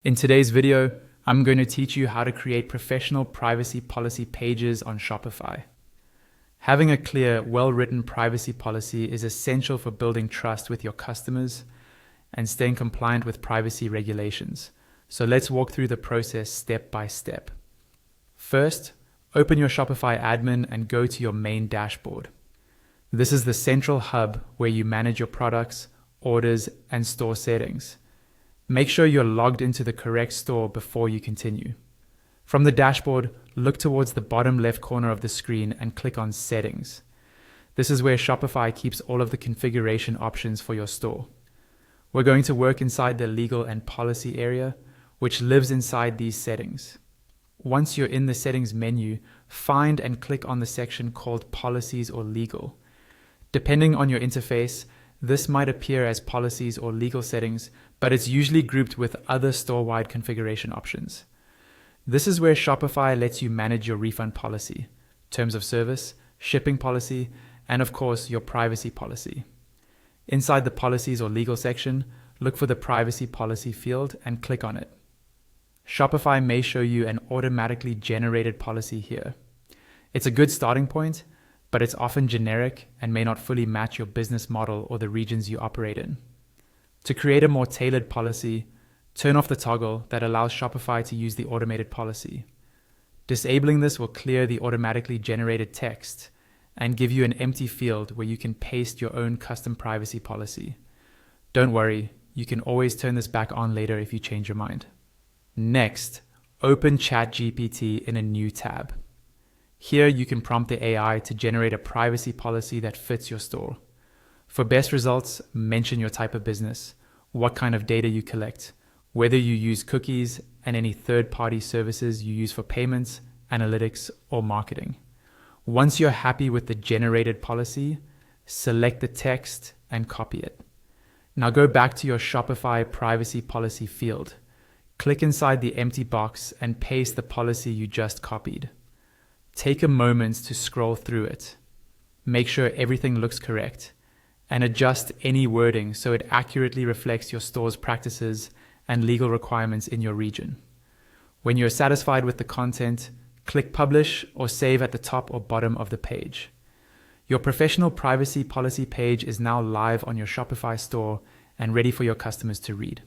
In today's video, I'm going to teach you how to create professional privacy policy pages on Shopify. Having a clear, well-written privacy policy is essential for building trust with your customers and staying compliant with privacy regulations. So let's walk through the process step by step. First, open your Shopify admin and go to your main dashboard. This is the central hub where you manage your products, orders, and store settings. Make sure you're logged into the correct store before you continue. From the dashboard, look towards the bottom left corner of the screen and click on Settings. This is where Shopify keeps all of the configuration options for your store. We're going to work inside the Legal and Policy area, which lives inside these settings. Once you're in the Settings menu, find and click on the section called Policies or Legal. Depending on your interface, this might appear as policies or legal settings, but it's usually grouped with other store-wide configuration options. This is where Shopify lets you manage your refund policy, terms of service, shipping policy, and of course, your privacy policy. Inside the policies or legal section, look for the privacy policy field and click on it. Shopify may show you an automatically generated policy here. It's a good starting point, but it's often generic and may not fully match your business model or the regions you operate in. To create a more tailored policy, turn off the toggle that allows Shopify to use the automated policy. Disabling this will clear the automatically generated text and give you an empty field where you can paste your own custom privacy policy. Don't worry, you can always turn this back on later if you change your mind. Next, open ChatGPT in a new tab. Here you can prompt the AI to generate a privacy policy that fits your store. For best results, mention your type of business, what kind of data you collect, whether you use cookies, and any third-party services you use for payments, analytics, or marketing. Once you're happy with the generated policy, select the text and copy it. Now go back to your Shopify privacy policy field. Click inside the empty box and paste the policy you just copied. Take a moment to scroll through it. Make sure everything looks correct and adjust any wording so it accurately reflects your store's practices and legal requirements in your region. When you're satisfied with the content, click Publish or Save at the top or bottom of the page. Your professional privacy policy page is now live on your Shopify store and ready for your customers to read.